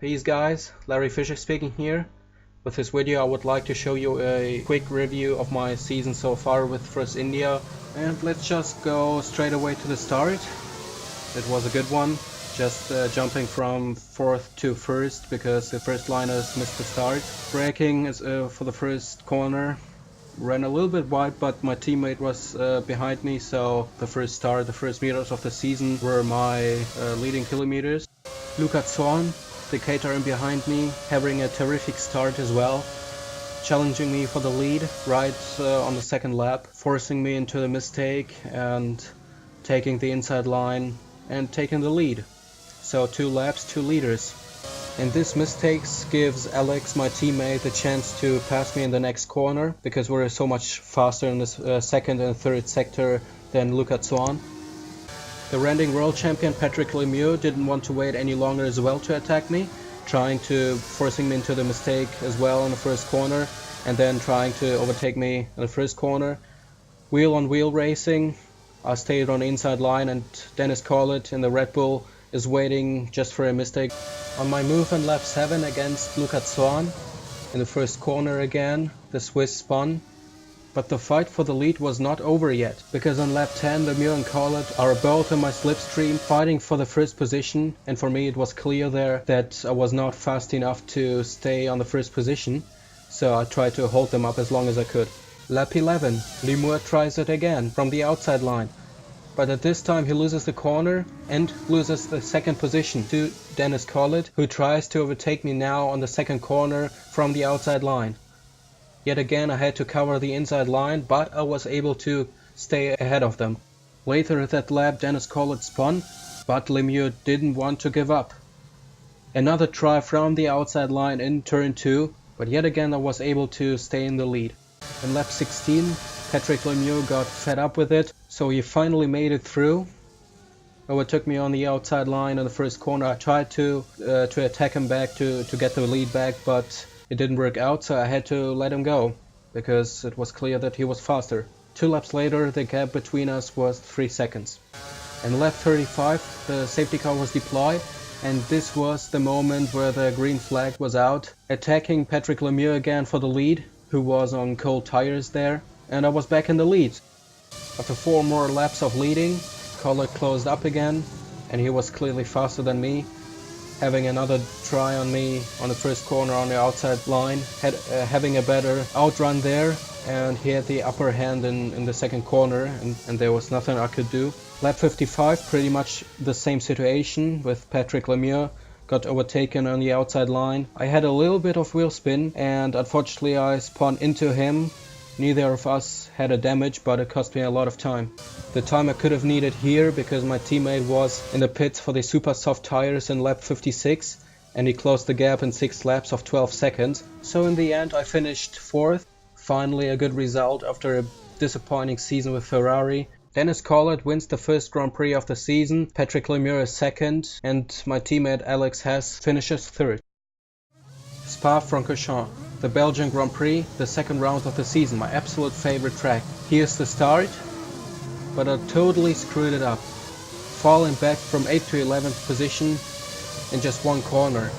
Peace guys, Larry Fisher speaking here. With this video I would like to show you a quick review of my season so far with Force India, and let's just go straight away to the start. It was a good one, just jumping from 4th to 1st because the first liners missed the start. Braking is, for the first corner, ran a little bit wide, but my teammate was behind me, so the first meters of the season were my leading kilometers. Luca Zorn, the Cater in behind me, having a terrific start as well, challenging me for the lead right on the second lap, forcing me into the mistake and taking the inside line and taking the lead. So 2 laps, 2 leaders. And this mistakes gives Alex, my teammate, the chance to pass me in the next corner, because we're so much faster in this second and third sector than Luca Zorn. The reigning world champion Patrick Lemieux didn't want to wait any longer as well to attack me, forcing me into the mistake as well in the first corner, and then trying to overtake me in the first corner. Wheel on wheel racing, I stayed on the inside line, and Dennis Corlett in the Red Bull is waiting just for a mistake. On my move in lap 7 against Luca Zorn, in the first corner again, the Swiss spun. But the fight for the lead was not over yet, because on lap 10 Lemieux and Corlett are both in my slipstream fighting for the first position, and for me it was clear there that I was not fast enough to stay on the first position, so I tried to hold them up as long as I could. Lap 11, Lemieux tries it again from the outside line, but at this time he loses the corner and loses the second position to Dennis Corlett, who tries to overtake me now on the second corner from the outside line. Yet again I had to cover the inside line, but I was able to stay ahead of them. Later at that lap Dennis Corlett spun, but Lemieux didn't want to give up. Another try from the outside line in turn 2, but yet again I was able to stay in the lead. In lap 16 Patrick Lemieux got fed up with it, so he finally made it through. Overtook me on the outside line in the first corner. I tried to attack him back to get the lead back, but it didn't work out, so I had to let him go, because it was clear that he was faster. 2 laps later the gap between us was 3 seconds. In lap 35 the safety car was deployed, and this was the moment where the green flag was out, attacking Patrick Lemieux again for the lead, who was on cold tires there, and I was back in the lead. After 4 more laps of leading, Corlett closed up again, and he was clearly faster than me, having another try on me on the first corner on the outside line, having a better outrun there, and he had the upper hand in the second corner, and there was nothing I could do. Lap 55, pretty much the same situation with Patrick Lemieux, got overtaken on the outside line. I had a little bit of wheel spin, and unfortunately I spun into him. Neither of us had a damage, but it cost me a lot of time. The time I could have needed here, because my teammate was in the pits for the super soft tires in lap 56, and he closed the gap in 6 laps of 12 seconds. So in the end I finished 4th, finally a good result after a disappointing season with Ferrari. Dennis Corlett wins the first Grand Prix of the season, Patrick Lemieux is 2nd, and my teammate Alex Hess finishes 3rd. Spa-Francorchamps, the Belgian Grand Prix, the second round of the season, my absolute favorite track. Here's the start, but I totally screwed it up, falling back from 8th to 11th position in just 1 corner.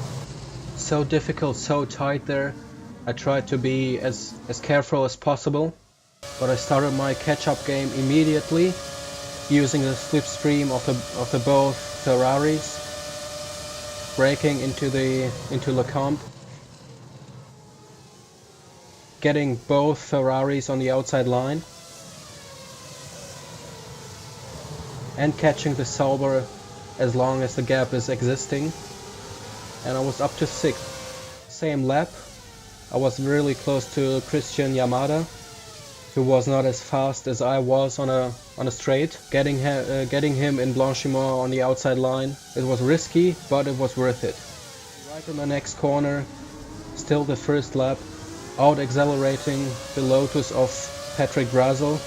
So difficult, so tight there. I tried to be as careful as possible, but I started my catch-up game immediately, using the slipstream of the both Ferraris, braking into Le Camp, getting both Ferraris on the outside line, and catching the Sauber as long as the gap is existing, and I was up to 6th. Same lap, I was really close to Christian Yamada, who was not as fast as I was on a straight. Getting him in Blanchimont on the outside line, it was risky, but it was worth it. Right in the next corner, still the first lap, out accelerating the Lotus of Patrick Brazel.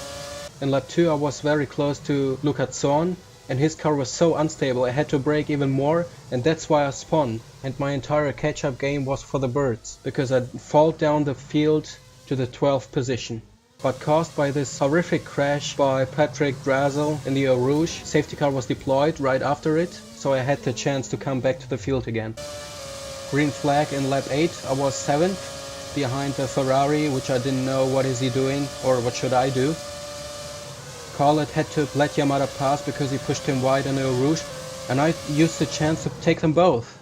In lap 2 I was very close to Luca Zorn, and his car was so unstable I had to brake even more, and that's why I spun. And my entire catch-up game was for the birds, because I'd fall down the field to the 12th position. but caused by this horrific crash by Patrick Brazel in the Eau Rouge. Safety car was deployed right after it, so I had the chance to come back to the field again. Green flag in lap 8, I was 7th behind the Ferrari, which I didn't know what is he doing or what should I do. Khaled had to let Yamada pass because he pushed him wide in Eau Rouge, and I used the chance to take them both.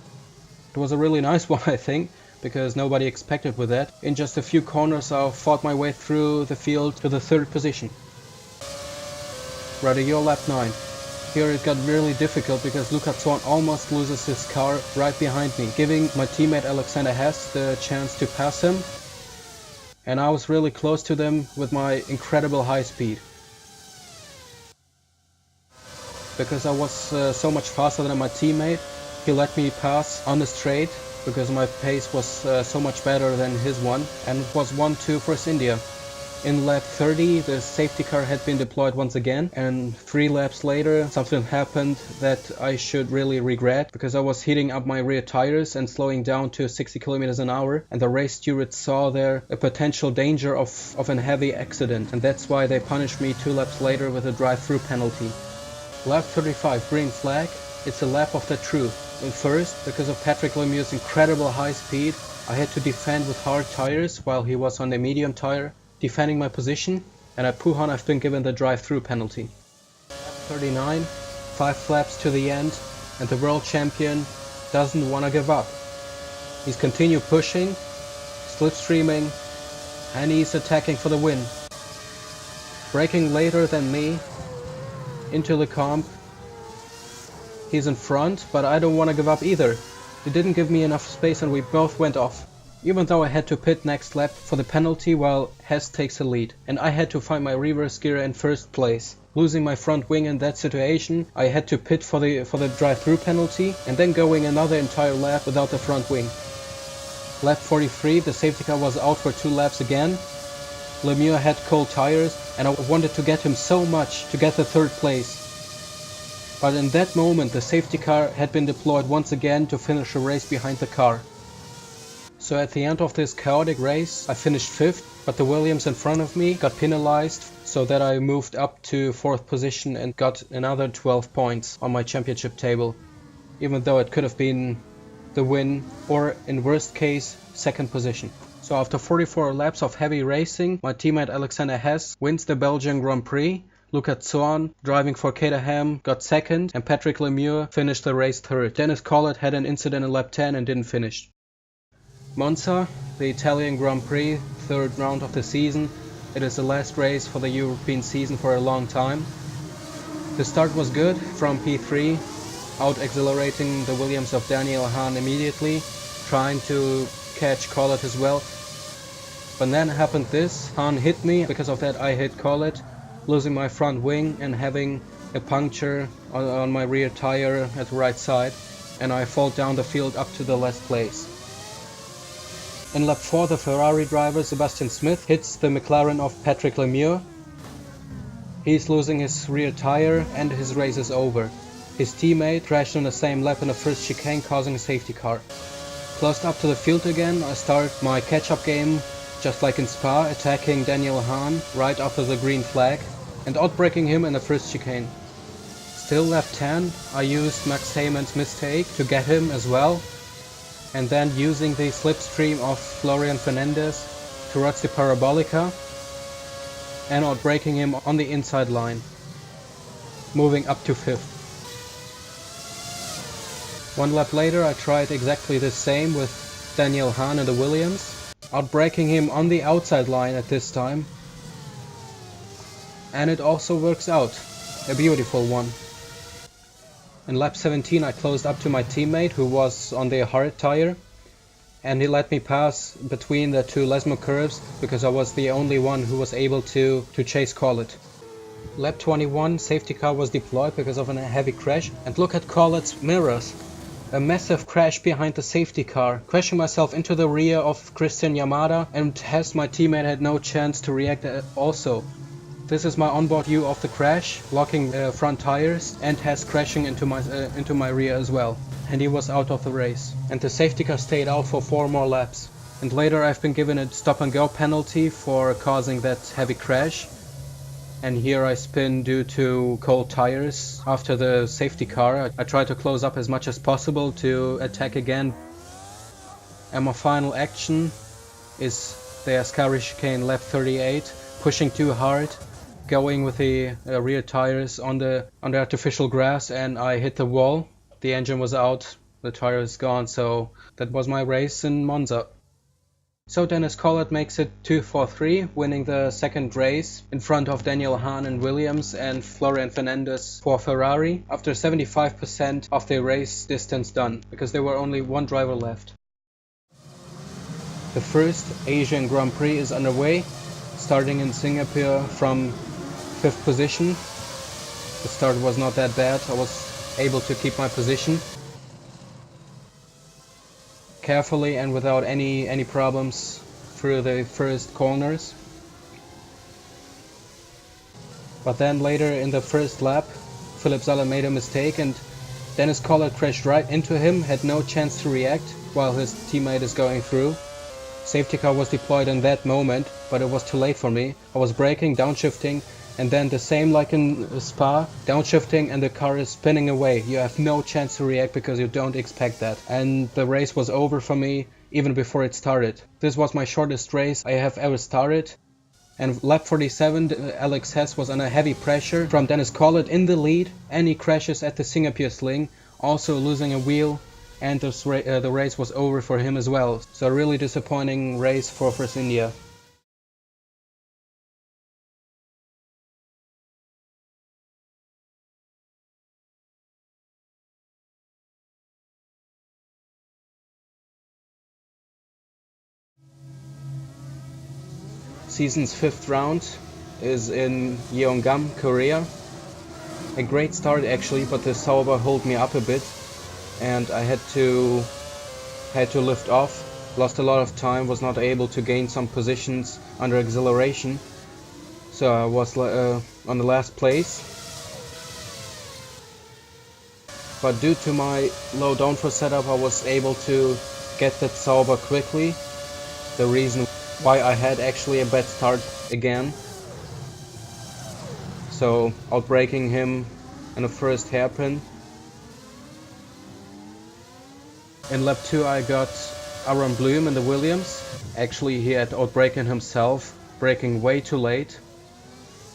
It was a really nice one, I think, because nobody expected with that. In just a few corners I fought my way through the field to the 3rd position. Radio lap 9. Here it got really difficult because Luca Zorn almost loses his car right behind me, giving my teammate Alexander Hess the chance to pass him, and I was really close to them with my incredible high speed. Because I was so much faster than my teammate, he let me pass on the straight because my pace was so much better than his one, and it was 1-2 for India. In lap 30 the safety car had been deployed once again, and 3 laps later something happened that I should really regret, because I was heating up my rear tires and slowing down to 60 km an hour, and the race stewards saw there a potential danger of a heavy accident, and that's why they punished me 2 laps later with a drive-through penalty. Lap 35, green flag. It's a lap of the truth. And first, because of Patrick Lemieux's incredible high speed, I had to defend with hard tires while he was on the medium tire, defending my position, and at Puhan I've been given the drive-through penalty. Lap 39, 5 laps to the end, and the world champion doesn't want to give up. He's continue pushing, slipstreaming, and he's attacking for the win. Braking later than me into the comp. He's in front, but I don't want to give up either. He didn't give me enough space and we both went off. Even though I had to pit next lap for the penalty while Hess takes the lead, and I had to find my reverse gear in first place. Losing my front wing in that situation, I had to pit for the drive-through penalty and then going another entire lap without the front wing. Lap 43, the safety car was out for 2 laps again. Lemieux had cold tires and I wanted to get him so much to get the 3rd place. But in that moment the safety car had been deployed once again to finish a race behind the car. So at the end of this chaotic race I finished 5th, but the Williams in front of me got penalized, so that I moved up to 4th position and got another 12 points on my championship table, even though it could have been the win or in worst case 2nd position. So after 44 laps of heavy racing, my teammate Alexander Hess wins the Belgian Grand Prix. Luca Zorn, driving for Caterham, got 2nd, and Patrick Lemieux finished the race 3rd. Dennis Collett had an incident in lap 10 and didn't finish. Monza, the Italian Grand Prix, 3rd round of the season. It is the last race for the European season for a long time. The start was good from P3, out-accelerating the Williams of Daniel Hahn immediately, trying to catch Collett as well. But then happened this, Hahn hit me, because of that I hit Collett, losing my front wing and having a puncture on my rear tire at the right side, and I fall down the field up to the last place. In lap 4 the Ferrari driver Sebastian Smith hits the McLaren of Patrick Lemieux. He's losing his rear tire and his race is over. His teammate crashed on the same lap in the first chicane, causing a safety car. Closed up to the field again, I start my catch-up game just like in Spa, attacking Daniel Hahn right after the green flag and outbraking him in the first chicane. Still lap 10, I used Max Heyman's mistake to get him as well, and then using the slipstream of Florian Fernandez towards the Parabolica and outbraking him on the inside line, moving up to 5th. 1 lap later I tried exactly the same with Daniel Hahn in the Williams, outbraking him on the outside line at this time, and it also works out, a beautiful one. In lap 17 I closed up to my teammate who was on the hard tire, and he let me pass between the 2 Lesmo curves because I was the only one who was able to chase Collett. Lap 21, safety car was deployed because of a heavy crash, and look at Collett's mirrors. A massive crash behind the safety car, crashing myself into the rear of Christian Yamada, and Hess, my teammate, had no chance to react also. This is my onboard view of the crash, locking front tires, and Hess crashing into my rear as well. And he was out of the race. And the safety car stayed out for 4 more laps. And later I've been given a stop and go penalty for causing that heavy crash. And here I spin due to cold tires after the safety car. I try to close up as much as possible to attack again. And my final action is the Ascari chicane lap 38, pushing too hard, going with the rear tires on the artificial grass, and I hit the wall. The engine was out, the tire is gone, so that was my race in Monza. So Dennis Collett makes it 2-4-3, winning the second race in front of Daniel Hahn in Williams and Florian Fernandez for Ferrari after 75% of the race distance done, because there were only one driver left. The first Asian Grand Prix is underway, starting in Singapore from 5th position. The start was not that bad, I was able to keep my position carefully and without any problems through the first corners. But then later in the first lap, Philipp Salla made a mistake and Dennis Collett crashed right into him, had no chance to react while his teammate is going through. Safety car was deployed in that moment, but it was too late for me. I was braking, downshifting, and then the same like in Spa, downshifting and the car is spinning away. You have no chance to react because you don't expect that. And the race was over for me even before it started. This was my shortest race I have ever started. And lap 47, Alex Hess was under heavy pressure from Dennis Collett in the lead, and he crashes at the Singapore Sling, also losing a wheel, and the race was over for him as well. So a really disappointing race for Force India. Season's 5th round is in Yeongam, Korea. A great start actually, but the Sauber held me up a bit and I had to lift off. Lost a lot of time, was not able to gain some positions under acceleration. So I was on the last place. But due to my low downforce setup, I was able to get that Sauber quickly. The reason why I had actually a bad start again. So outbraking him in the first hairpin. In lap 2 I got Aaron Bloom in the Williams. Actually he had outbraken himself, braking way too late.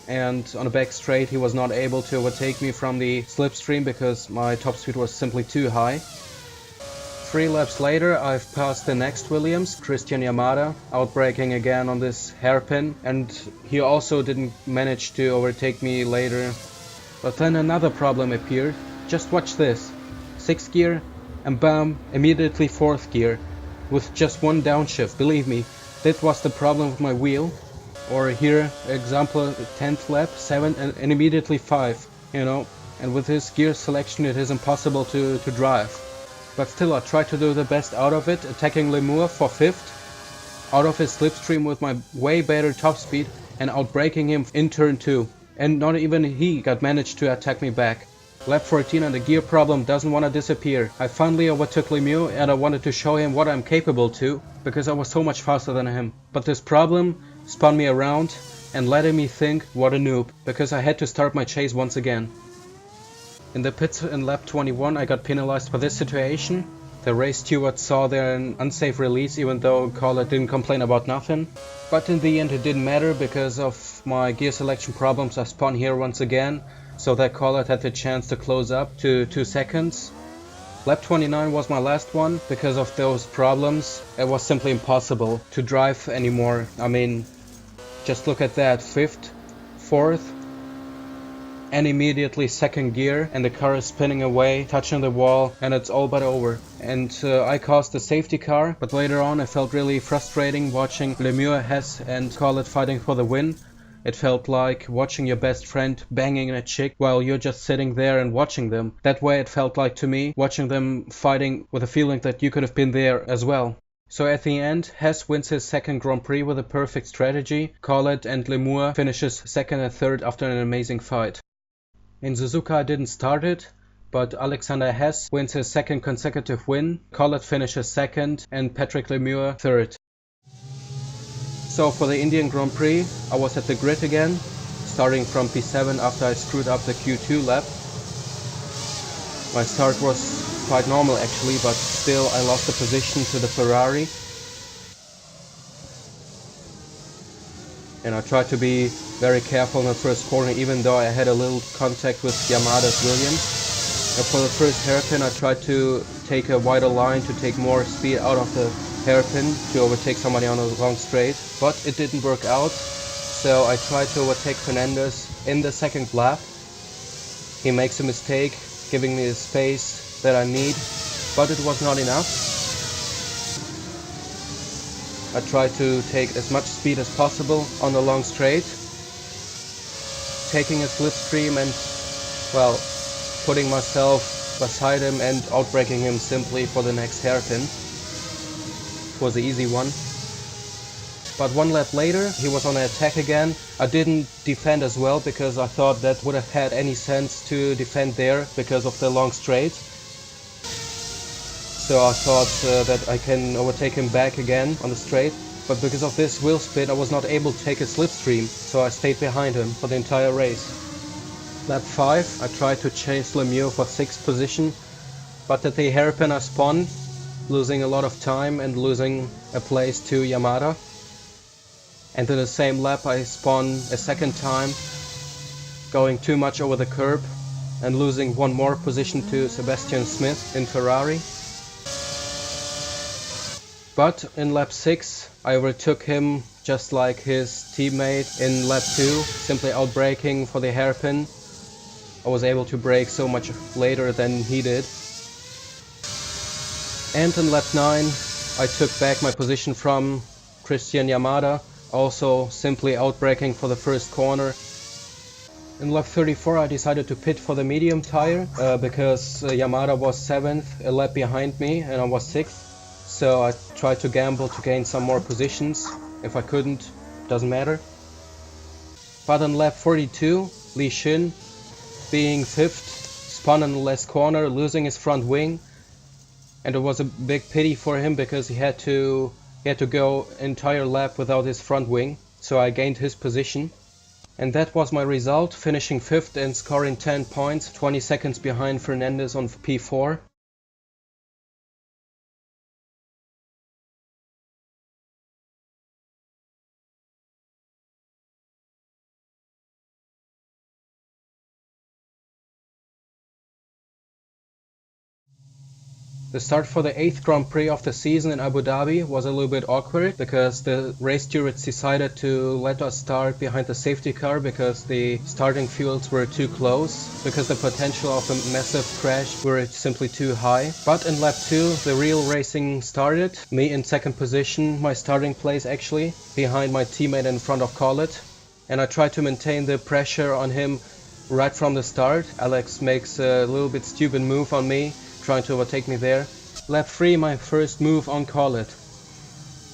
And on the back straight he was not able to overtake me from the slipstream because my top speed was simply too high. 3 laps later I've passed the next Williams, Christian Yamada, outbraking again on this hairpin, and he also didn't manage to overtake me later. But then another problem appeared. Just watch this. 6th gear and bam, immediately 4th gear with just one downshift. Believe me, that was the problem with my wheel. Or here, example, 10th lap, 7 and immediately 5, you know. And with this gear selection it is impossible to drive. But still I tried to do the best out of it, attacking Lemur for 5th, out of his slipstream with my way better top speed and outbraking him in turn 2. And not even he got managed to attack me back. Lap 14 and the gear problem doesn't want to disappear. I finally overtook Lemieux and I wanted to show him what I'm capable to, because I was so much faster than him. But this problem spun me around and let me think what a noob, because I had to start my chase once again. In the pits in lap 21 I got penalized for this situation. The race steward saw there an unsafe release even though Collett didn't complain about nothing. But in the end it didn't matter because of my gear selection problems. I spun here once again, so that Collett had the chance to close up to 2 seconds. Lap 29 was my last one. Because of those problems it was simply impossible to drive anymore. I mean, just look at that, 5th, 4th, and immediately 2nd gear and the car is spinning away, touching the wall, and it's all but over. And I caused the safety car, but later on it felt really frustrating watching Lemieux, Hess and Collett fighting for the win. It felt like watching your best friend banging a chick while you're just sitting there and watching them. That way it felt like to me, watching them fighting with a feeling that you could have been there as well. So at the end, Hess wins his 2nd Grand Prix with a perfect strategy. Collett and Lemieux finishes 2nd and 3rd after an amazing fight. In Suzuka I didn't start it, but Alexander Hess wins his 2nd consecutive win, Collett finishes 2nd and Patrick Lemieux 3rd. So for the Indian Grand Prix I was at the grid again, starting from P7 after I screwed up the Q2 lap. My start was quite normal actually, but still I lost the position to the Ferrari. And I tried to be very careful in the first corner, even though I had a little contact with Yamada's Williams. And for the first hairpin I tried to take a wider line to take more speed out of the hairpin to overtake somebody on a long straight, but it didn't work out. So I tried to overtake Fernandez in the second lap. He makes a mistake, giving me the space that I need, but it was not enough. I tried to take as much speed as possible on the long straight, taking a slipstream and, well, putting myself beside him and outbraking him simply for the next hairpin. It was an easy one. But one lap later, he was on the attack again. I didn't defend as well because I thought that would have had any sense to defend there because of the long straight. So I thought that I can overtake him back again on the straight, but because of this wheel spin I was not able to take a slipstream, so I stayed behind him for the entire race. Lap 5 I tried to chase Lemieux for 6th position, but at the hairpin I spun, losing a lot of time and losing a place to Yamada. And in the same lap I spun a second time, going too much over the curb and losing one more position to Sebastian Smith in Ferrari. But in lap 6 I overtook him just like his teammate in lap 2, simply outbraking for the hairpin. I was able to brake so much later than he did. And in lap 9 I took back my position from Christian Yamada, also simply outbraking for the first corner. In lap 34 I decided to pit for the medium tire because Yamada was 7th, a lap behind me, and I was 6th. So I tried to gamble to gain some more positions. If I couldn't, doesn't matter. But on lap 42, Li Xin, being 5th, spun in the last corner, losing his front wing. And it was a big pity for him because he had to go entire lap without his front wing. So I gained his position. And that was my result, finishing 5th and scoring 10 points, 20 seconds behind Fernandez on P4. The start for the 8th Grand Prix of the season in Abu Dhabi was a little bit awkward because the race stewards decided to let us start behind the safety car because the starting fields were too close, because the potential of a massive crash were simply too high. But in lap 2 the real racing started, me in 2nd position, my starting place actually, behind my teammate in front of Collett, and I tried to maintain the pressure on him right from the start. Alex makes a little bit stupid move on me, trying to overtake me there. Lap 3 my first move on Collett.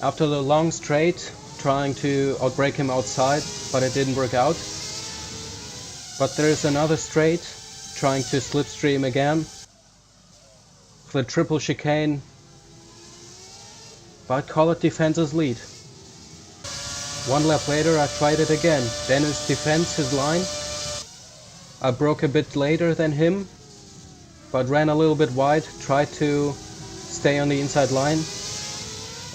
After the long straight, trying to outbrake him outside, but it didn't work out. But there is another straight, trying to slipstream again. The triple chicane, but Collett defends his lead. One lap later I tried it again. Dennis defends his line. I broke a bit later than him, but ran a little bit wide, tried to stay on the inside line.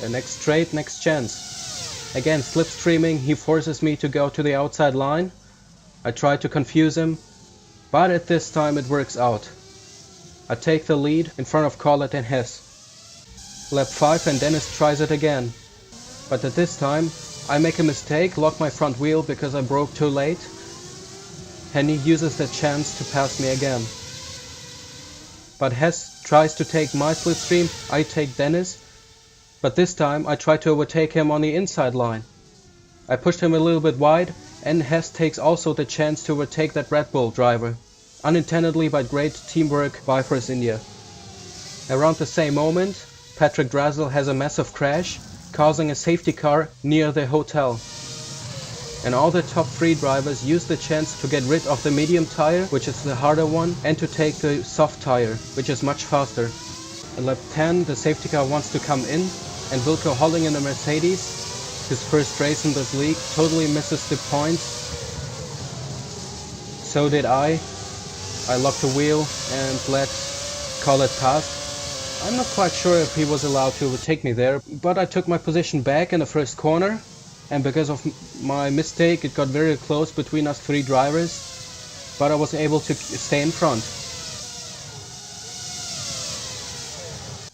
Next straight, next chance. Again slipstreaming, he forces me to go to the outside line. I try to confuse him, but at this time it works out. I take the lead in front of Collett and Hess. Lap 5 and Dennis tries it again. But at this time I make a mistake, lock my front wheel because I broke too late. And he uses the chance to pass me again. But Hess tries to take my slipstream, I take Dennis, but this time I try to overtake him on the inside line. I pushed him a little bit wide, and Hess takes also the chance to overtake that Red Bull driver, unintendedly by great teamwork by Force India. Around the same moment, Patrick Drazel has a massive crash, causing a safety car near the hotel. And all the top 3 drivers use the chance to get rid of the medium tire, which is the harder one, and to take the soft tire, which is much faster. In lap 10 the safety car wants to come in, and Wilco Holling in the Mercedes, his first race in this league, totally misses the points. So did I. I locked the wheel and let Collett passed. I'm not quite sure if he was allowed to overtake me there, but I took my position back in the first corner, and because of my mistake it got very close between us three drivers, but I was able to stay in front.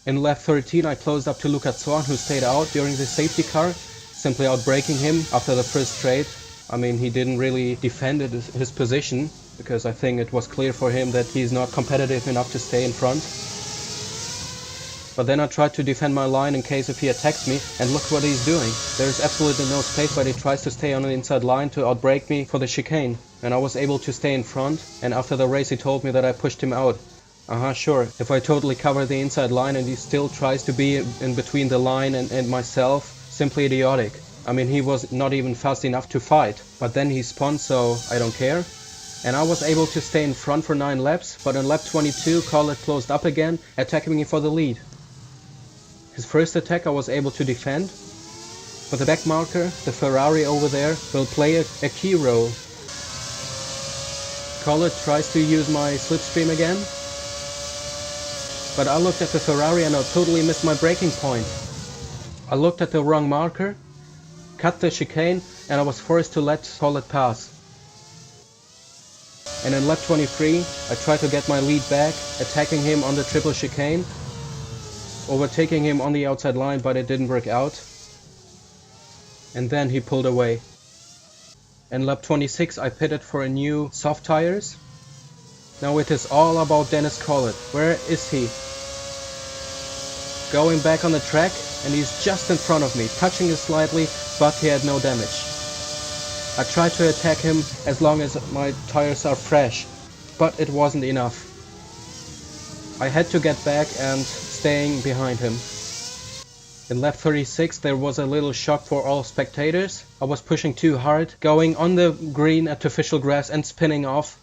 In lap 13 I closed up to Luca Zorn, who stayed out during the safety car, simply outbraking him after the first straight. I mean, he didn't really defend his position, because I think it was clear for him that he's not competitive enough to stay in front. But then I tried to defend my line in case if he attacks me, and look what he's doing. There's absolutely no space, but he tries to stay on the inside line to outbrake me for the chicane. And I was able to stay in front, and after the race he told me that I pushed him out. Sure. If I totally cover the inside line and he still tries to be in between the line and myself, simply idiotic. I mean, he was not even fast enough to fight. But then he spun, so I don't care. And I was able to stay in front for 9 laps, but in lap 22 Collett closed up again, attacking me for the lead. His first attack I was able to defend. But the back marker, the Ferrari over there, will play a key role. Collett tries to use my slipstream again. But I looked at the Ferrari and I totally missed my braking point. I looked at the wrong marker, cut the chicane, and I was forced to let Collett pass. And in lap 23 I tried to get my lead back, attacking him on the triple chicane, overtaking him on the outside line, but it didn't work out. And then he pulled away. In lap 26 I pitted for a new soft tires. Now it is all about Dennis Collett. Where is he? Going back on the track, and he's just in front of me, touching it slightly, but he had no damage. I tried to attack him as long as my tires are fresh, but it wasn't enough. I had to get back and staying behind him. In lap 36 there was a little shock for all spectators. I was pushing too hard, going on the green artificial grass and spinning off.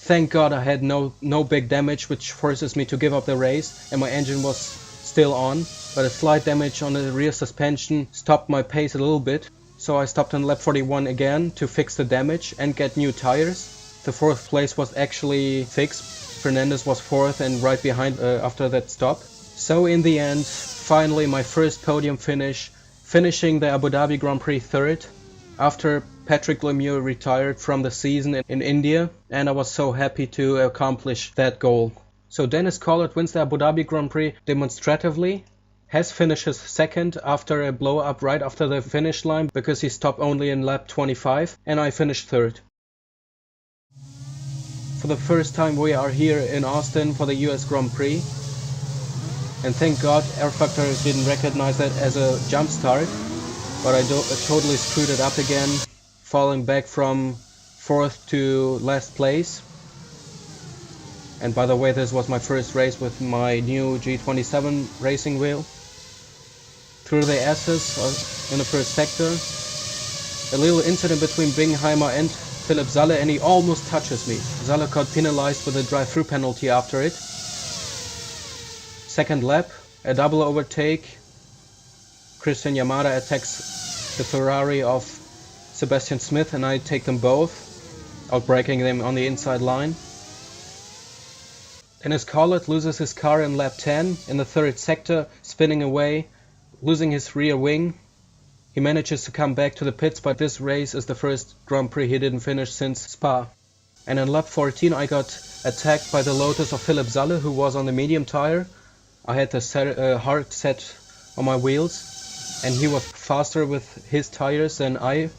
Thank God I had no big damage, which forces me to give up the race, and my engine was still on, but a slight damage on the rear suspension stopped my pace a little bit. So I stopped on lap 41 again to fix the damage and get new tires. The 4th place was actually fixed. Fernandez was 4th and right behind after that stop. So in the end, finally my first podium finish, finishing the Abu Dhabi Grand Prix 3rd after Patrick Lemieux retired from the season in India, and I was so happy to accomplish that goal. So Dennis Collett wins the Abu Dhabi Grand Prix demonstratively. Has finishes 2nd after a blow up right after the finish line, because he stopped only in lap 25, and I finished 3rd. For the first time we are here in Austin for the US Grand Prix, and thank God Air Factor didn't recognize that as a jump start, but I totally screwed it up again, falling back from 4th to last place. And by the way, this was my first race with my new G27 racing wheel. Through the S's in the first sector. A little incident between Bingheimer and Philipp Salle, and he almost touches me. Salle got penalized with a drive-through penalty after it. 2nd lap, a double overtake. Christian Yamada attacks the Ferrari of Sebastian Smith, and I take them both, outbraking them on the inside line. Dennis Collett loses his car in lap 10 in the 3rd sector, spinning away, losing his rear wing. He manages to come back to the pits, but this race is the first Grand Prix he didn't finish since Spa. And in lap 14 I got attacked by the Lotus of Philipp Salle, who was on the medium tire. I had the hard set on my wheels, and he was faster with his tires than I,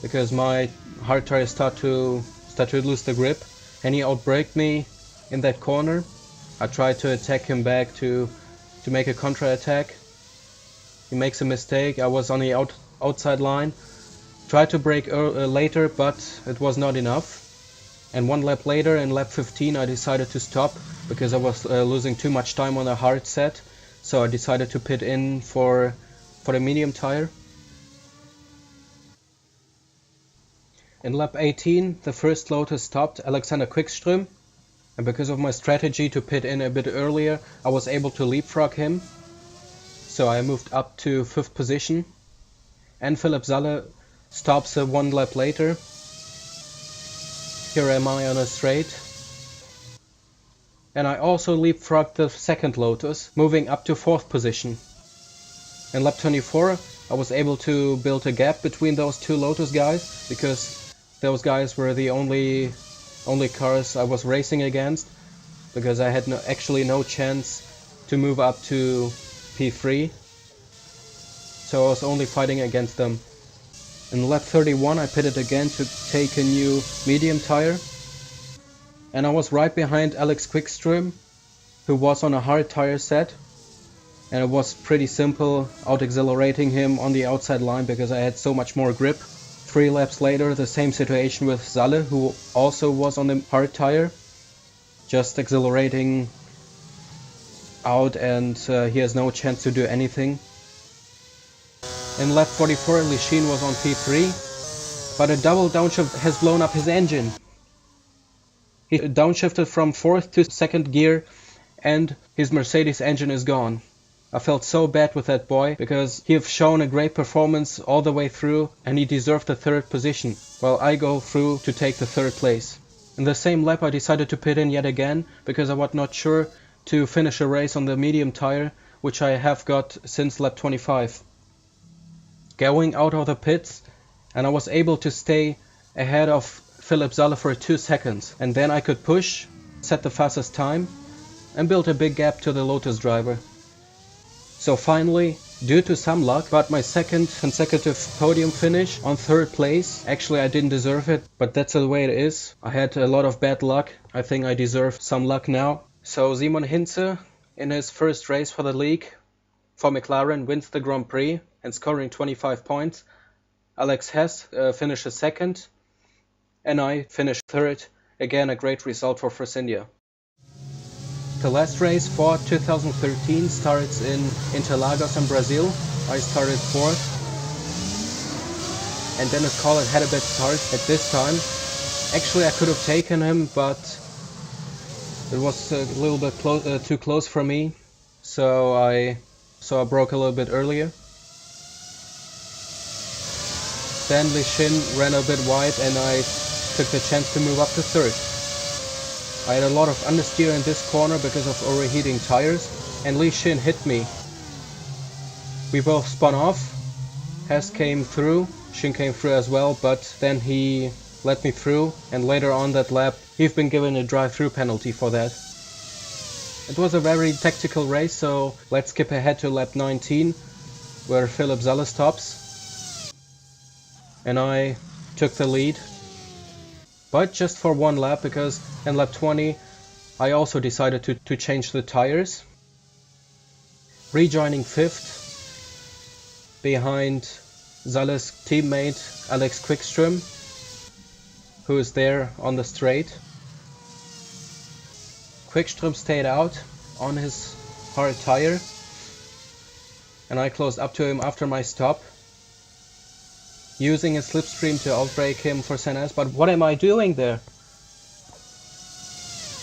because my hard tires start to lose the grip, and he outbraked me in that corner. I tried to attack him back to make a contra-attack. He makes a mistake. I was on the outside line. Tried to brake later, but it was not enough. And 1 lap later, in lap 15, I decided to stop because I was losing too much time on the hard set. So I decided to pit in for the medium tire. In lap 18, the first Lotus stopped, Alexander Quickström. And because of my strategy to pit in a bit earlier, I was able to leapfrog him. So I moved up to 5th position. And Philipp Salle stops 1 lap later. Here am I on a straight. and I also leapfrogged the second Lotus, moving up to 4th position. In lap 24 I was able to build a gap between those two Lotus guys, because those guys were the only cars I was racing against, because I had actually no chance to move up to P3, so I was only fighting against them. In lap 31 I pitted again to take a new medium tire, and I was right behind Alex Quickstream, who was on a hard tire set, and it was pretty simple out-accelerating him on the outside line because I had so much more grip. 3 laps later, the same situation with Salle, who also was on the hard tire, just accelerating out, and he has no chance to do anything. In lap 44 Lichine was on P3, but a double downshift has blown up his engine. He downshifted from 4th to 2nd gear and his Mercedes engine is gone. I felt so bad with that boy, because he has shown a great performance all the way through and he deserved the 3rd position, while I go through to take the 3rd place. In the same lap I decided to pit in yet again, because I was not sure to finish a race on the medium tire, which I have got since lap 25. Going out of the pits, and I was able to stay ahead of Philipp Salle for 2 seconds, and then I could push, set the fastest time and build a big gap to the Lotus driver. So finally, due to some luck, but my 2nd consecutive podium finish on 3rd place. Actually I didn't deserve it, but that's the way it is. I had a lot of bad luck. I think I deserve some luck now. So Simon Hinze, in his first race for the league for McLaren, wins the Grand Prix and scoring 25 points. Alex Hess finishes 2nd and I finished 3rd. Again, a great result for Force India. The last race for 2013 starts in Interlagos in Brazil. I started 4th, and Dennis Collett had a bad start at this time. Actually I could have taken him, but it was a little bit too close for me, so I broke a little bit earlier. Then Lichine ran a bit wide and I took the chance to move up to 3rd. I had a lot of understeer in this corner because of overheating tires, and Lichine hit me. We both spun off. Hess came through, Shin came through as well, but then he let me through, and later on that lap he's been given a drive-through penalty for that. It was a very tactical race, so let's skip ahead to lap 19, where Philipp Salle stops, and I took the lead. But just for 1 lap, because in lap 20 I also decided to change the tires. Rejoining 5th behind Salle's teammate Alex Quickstream, who is there on the straight. Quickstream stayed out on his hard tire and I closed up to him after my stop, using a slipstream to outbrake him for Senna's. But what am I doing there?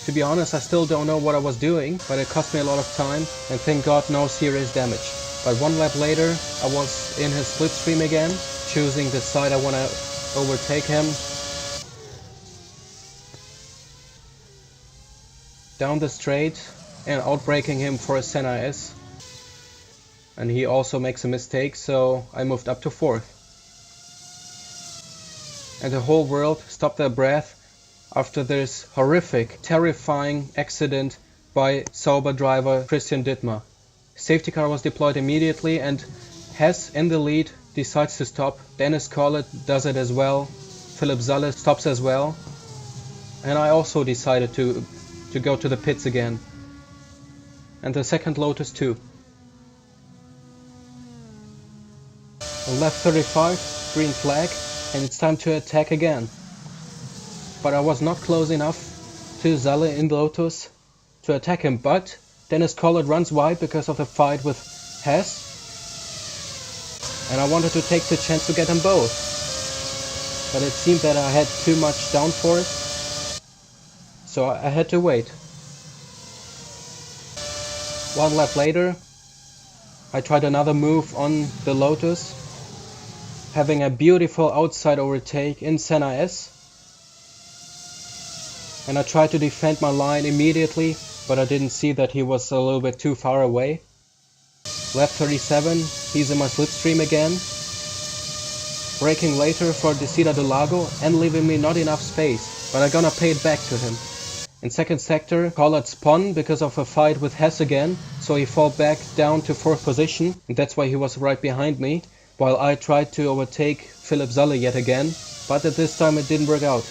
To be honest, I still don't know what I was doing, but it cost me a lot of time and thank God no serious damage. But 1 lap later I was in his slipstream again, choosing the side I want to overtake him. Down the straight and outbraking him for a Senna S. And he also makes a mistake, so I moved up to 4th. And the whole world stopped their breath after this horrific, terrifying accident by Sauber driver Christian Dittmar. Safety car was deployed immediately and Hess, in the lead, decides to stop. Dennis Collett does it as well. Philipp Salle stops as well. And I also decided to go to the pits again. And the second Lotus too. On lap 35, green flag, and it's time to attack again. But I was not close enough to Salle in Lotus to attack him, but Dennis Collett runs wide because of the fight with Hess, and I wanted to take the chance to get them both. But it seemed that I had too much downforce, so I had to wait. 1 lap later, I tried another move on the Lotus, having a beautiful outside overtake in Senna S. And I tried to defend my line immediately but I didn't see that he was a little bit too far away. Lap 37, he's in my slipstream again. Braking later for Descida do Lago and leaving me not enough space, but I'm gonna pay it back to him. In second sector, Collard spun because of a fight with Hess again, so he fell back down to 4th position, and that's why he was right behind me, while I tried to overtake Philipp Zalle yet again, but at this time it didn't work out.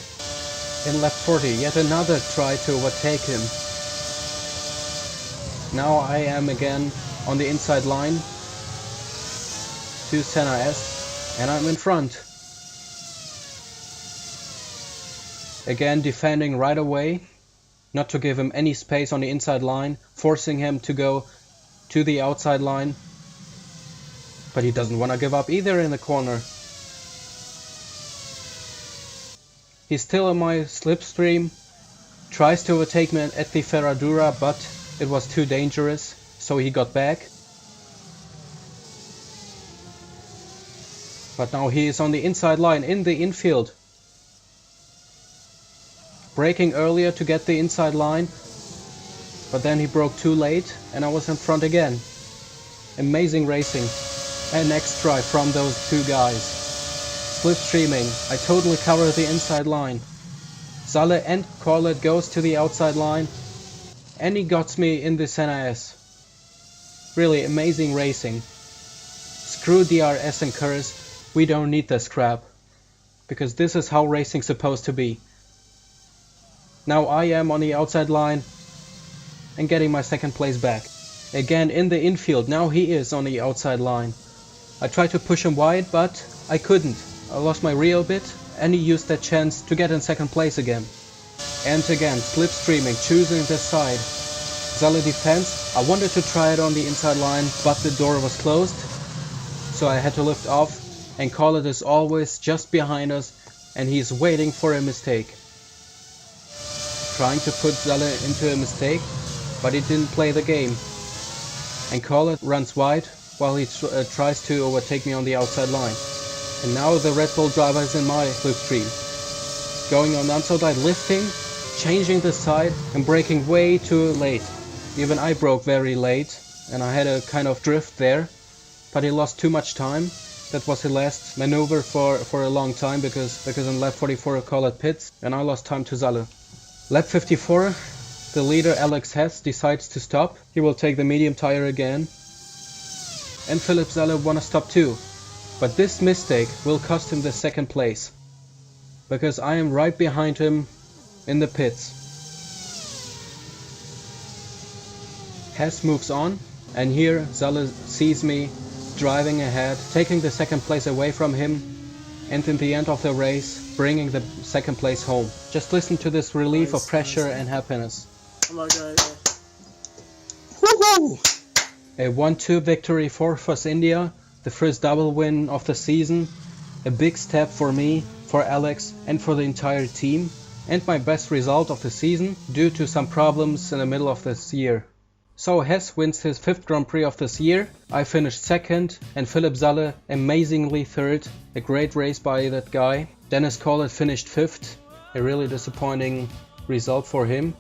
In lap 40, yet another try to overtake him. Now I am again on the inside line to Senna S, and I'm in front. Again defending right away, not to give him any space on the inside line, forcing him to go to the outside line. But he doesn't want to give up either in the corner. He's still in my slipstream, tries to overtake me at the Ferradura, but it was too dangerous, so he got back. But now he is on the inside line in the infield. Braking earlier to get the inside line, but then he broke too late and I was in front again. Amazing racing. And next try from those two guys. Slipstreaming, I totally cover the inside line. Zalle and Corlett goes to the outside line and he got me in the Senna S. Really amazing racing. Screw DRS and curse, we don't need this crap. Because this is how racing's supposed to be. Now I am on the outside line and getting my second place back. Again in the infield, now he is on the outside line. I tried to push him wide, but I couldn't. I lost my rear a bit and he used that chance to get in second place again. And again, slipstreaming, choosing this side. Zalle defense, I wanted to try it on the inside line, but the door was closed. So I had to lift off, and Corlett is always just behind us and he's waiting for a mistake. Trying to put Zalle into a mistake, but he didn't play the game. And Corlett runs wide while he tries to overtake me on the outside line. And now the Red Bull driver is in my slipstream. Going on the outside, lifting, changing the side and braking way too late. Even I broke very late and I had a kind of drift there, but he lost too much time. That was the last maneuver for a long time because in lap 44 Corlett pits and I lost time to Zalle. Lap 54, the leader Alex Hess decides to stop. He will take the medium tire again. And Philipp Zalle wanna stop too. But this mistake will cost him the second place. Because I am right behind him in the pits. Hess moves on, and here Zalle sees me driving ahead, taking the second place away from him, and in the end of the race, bringing the second place home. Just listen to this relief of pressure and happiness. Oh my God, yeah. Woohoo! A 1-2 victory for Force India, the first double win of the season, a big step for me, for Alex and for the entire team, and my best result of the season due to some problems in the middle of this year. So Hess wins his 5th Grand Prix of this year, I finished 2nd and Philipp Zalle amazingly 3rd, a great race by that guy. Dennis Corlett finished 5th, a really disappointing result for him.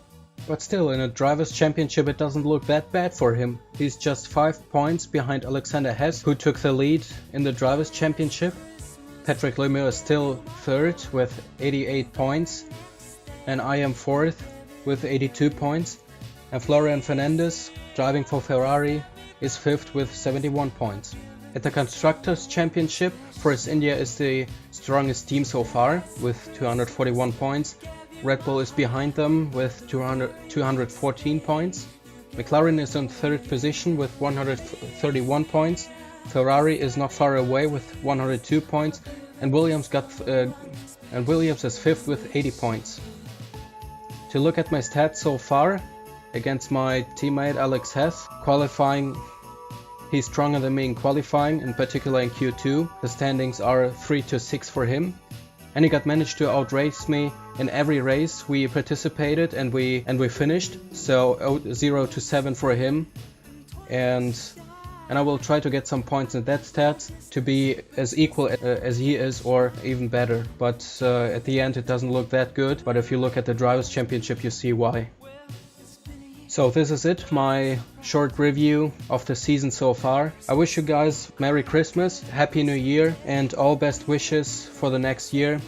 But still, in a Drivers' Championship it doesn't look that bad for him. He's just 5 points behind Alexander Hess, who took the lead in the Drivers' Championship. Patrick Lemieux is still 3rd with 88 points, and I am 4th with 82 points. And Florian Fernandez, driving for Ferrari, is 5th with 71 points. At the Constructors' Championship, Force India is the strongest team so far, with 241 points. Red Bull is behind them with 214 points. McLaren is in 3rd position with 131 points. Ferrari is not far away with 102 points, and Williams is 5th with 80 points. To look at my stats so far, against my teammate Alex Hess, qualifying, he's stronger than me in qualifying, in particular in Q2. The standings are 3-6 for him. And he managed to outrace me in every race we participated and we finished. So 0-7 for him, and I will try to get some points in that stats to be as equal as he is or even better. But at the end it doesn't look that good. But if you look at the Drivers' Championship, you see why. So this is it, my short review of the season so far. I wish you guys Merry Christmas, Happy New Year, and all best wishes for the next year.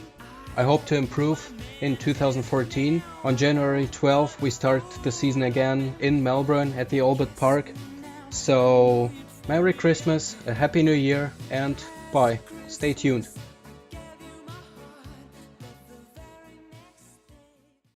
I hope to improve in 2014. On January 12th we start the season again in Melbourne at the Albert Park. So Merry Christmas, a Happy New Year, and bye. Stay tuned.